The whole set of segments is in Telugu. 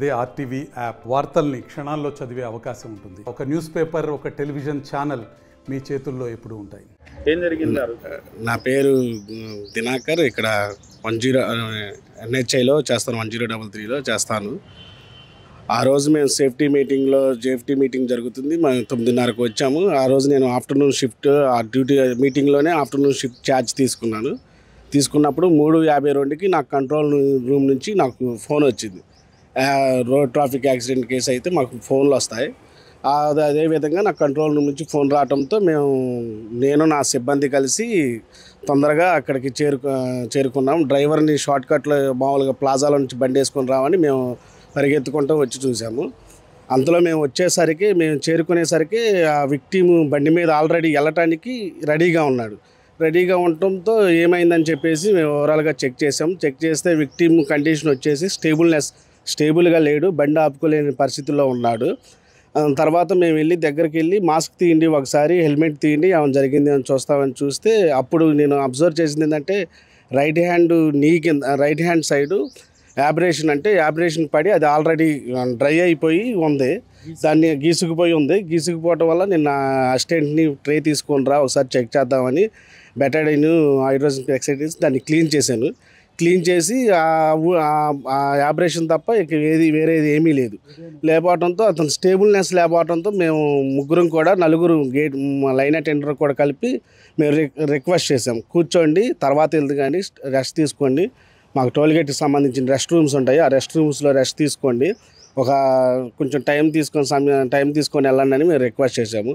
అదే ఆర్టీవీ యాప్ వార్తల్ని క్షణాల్లో చదివే అవకాశం ఉంటుంది. ఒక న్యూస్ పేపర్, ఒక టెలివిజన్ ఛానల్ మీ చేతుల్లో ఎప్పుడు ఉంటాయి. ఏం జరిగింది? నా పేరు దినాకర్. ఇక్కడ 10 NHIలో చేస్తాను, 1033లో చేస్తాను. ఆ రోజు మేము సేఫ్టీ మీటింగ్ జరుగుతుంది. మేము 9:30కు వచ్చాము. ఆ రోజు నేను ఆఫ్టర్నూన్ షిఫ్ట్ ఆ డ్యూటీ మీటింగ్లోనే ఆఫ్టర్నూన్ షిఫ్ట్ ఛార్జ్ తీసుకున్నప్పుడు 3:52కి నాకు కంట్రోల్ రూమ్ నుంచి నాకు ఫోన్ వచ్చింది. రోడ్ ట్రాఫిక్ యాక్సిడెంట్ కేసు అయితే మాకు ఫోన్లు వస్తాయి. అదేవిధంగా నాకు కంట్రోల్ రూమ్ నుంచి ఫోన్ రావడంతో నేను నా సిబ్బంది కలిసి తొందరగా అక్కడికి చేరుకున్నాం. డ్రైవర్ని షార్ట్కట్లో మామూలుగా ప్లాజాలో నుంచి బండి వేసుకొని రావని మేము పరిగెత్తుకుంటూ వచ్చి చూసాము. అంతలో మేము చేరుకునేసరికి ఆ విక్టిమ్ బండి మీద ఆల్రెడీ వెళ్ళటానికి రెడీగా ఉన్నాడు. రెడీగా ఉండటంతో ఏమైందని చెప్పేసి మేము ఓవరాల్గా చెక్ చేస్తే విక్టిమ్ కండిషన్ వచ్చేసి స్టేబుల్గా లేడు, బండి ఆపుకోలేని పరిస్థితుల్లో ఉన్నాడు. తర్వాత మేము దగ్గరికి వెళ్ళి మాస్క్ తీయండి, ఒకసారి హెల్మెట్ తీయండి, ఏమైనా జరిగింది అని చూస్తే అప్పుడు నేను అబ్జర్వ్ చేసింది ఏంటంటే రైట్ హ్యాండ్ సైడు యాబ్రేషన్ పడి అది ఆల్రెడీ డ్రై అయిపోయి ఉంది. దాన్ని గీసుకుపోవటం వల్ల నేను అసిస్టెంట్ని ట్రే తీసుకొని ఒకసారి చెక్ చేద్దామని బెటాడిన్ హైడ్రోజన్ పెరాక్సైడ్ దాన్ని క్లీన్ చేసి ఆ యాబ్రేషన్ తప్ప ఇక వేరేది ఏమీ లేదు లేకపోవడంతో అతను స్టేబుల్నెస్ లేకపోవడంతో మేము నలుగురు గేట్ లైన్ అటెండర్ కూడా కలిపి మేము రిక్వెస్ట్ చేసాం, కూర్చోండి, తర్వాత వెళ్తే కానీ రెస్ట్ తీసుకోండి, మాకు టోల్గేట్కి సంబంధించిన రెస్ట్ రూమ్స్ ఉంటాయి, ఆ రెస్ట్ రూమ్స్లో రెస్ట్ తీసుకోండి, కొంచెం టైం తీసుకొని వెళ్ళండి అని మేము రిక్వెస్ట్ చేసాము.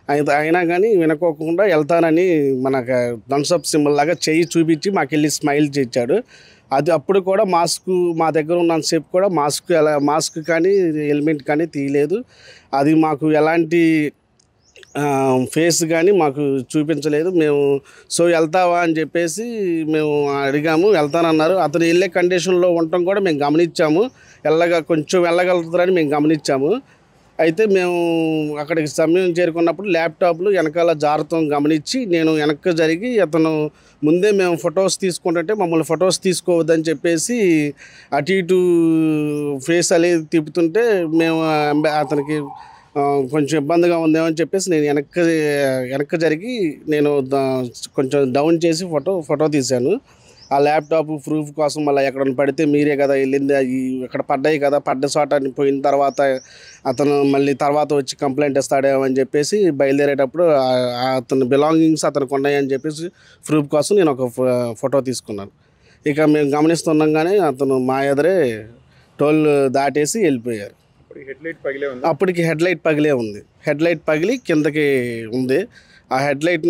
అయినా కానీ వినుకోకుండా వెళ్తానని మనకు థమ్స్అప్ సింబల్ లాగా చెయ్యి చూపించి మాకు వెళ్ళి స్మైల్ చేయించాడు. అప్పుడు కూడా మా దగ్గర ఉన్నంతసేపు కూడా మాస్క్ కానీ హెల్మెట్ కానీ తీయలేదు. అది మాకు ఎలాంటి ఫేస్ కానీ మాకు చూపించలేదు. మేము వెళ్తావా అని చెప్పేసి మేము అడిగాము, వెళ్తానన్నారు. అతను వెళ్ళే కండిషన్లో ఉండటం కూడా మేము గమనించాము, కొంచెం వెళ్ళగలుగుతారని మేము గమనించాము. అయితే మేము అక్కడికి సమయం చేరుకున్నప్పుడు ల్యాప్టాప్లు వెనకాల జారతం గమనించి నేను వెనక్కి జరిగి అతను ముందే మేము ఫొటోస్ తీసుకుంటుంటే మమ్మల్ని ఫొటోస్ తీసుకోవద్దని చెప్పేసి అటు ఇటు ఫేస్ అనేది తిప్పుతుంటే మేము అతనికి కొంచెం ఇబ్బందిగా ఉందేమని చెప్పేసి నేను వెనక్కి జరిగి నేను కొంచెం డౌన్ చేసి ఫోటో తీశాను. ఆ ల్యాప్టాప్ ప్రూఫ్ కోసం మళ్ళీ ఎక్కడ పడితే మీరే కదా వెళ్ళింది, ఇక్కడ పడ్డాయి కదా, పడ్డ చోట పోయిన తర్వాత అతను మళ్ళీ తర్వాత వచ్చి కంప్లైంట్ ఇస్తాడేమో అని చెప్పేసి బయలుదేరేటప్పుడు అతని బిలాంగింగ్స్ అతనికి ఉన్నాయని చెప్పేసి ప్రూఫ్ కోసం నేను ఒక ఫోటో తీసుకున్నాను. ఇక మేము గమనిస్తుండగానే అతను మా ఎదురే టోల్ దాటేసి వెళ్ళిపోయారు. అప్పటికి హెడ్లైట్ పగిలి కిందకి ఉంది. ఆ హెడ్లైట్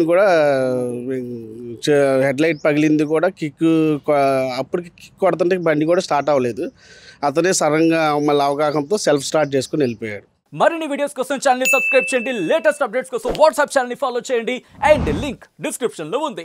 పగిలింది కూడా అప్పటికి కిక్ కొడుతుంటే బండి కూడా స్టార్ట్ అవ్వలేదు. అతనే సడన్గా మళ్ళీ అవగాహనతో సెల్ఫ్ స్టార్ట్ చేసుకుని వెళ్ళిపోయాడు. మరిన్ని వీడియోస్ కోసం ఛానల్ ని సబ్స్క్రైబ్ చేయండి, లేటెస్ట్ అప్డేట్స్ కోసం వాట్సాప్ ఛానల్ ని ఫాలో చేయండి అండ్ లింక్ డిస్క్రిప్షన్ లో ఉంది.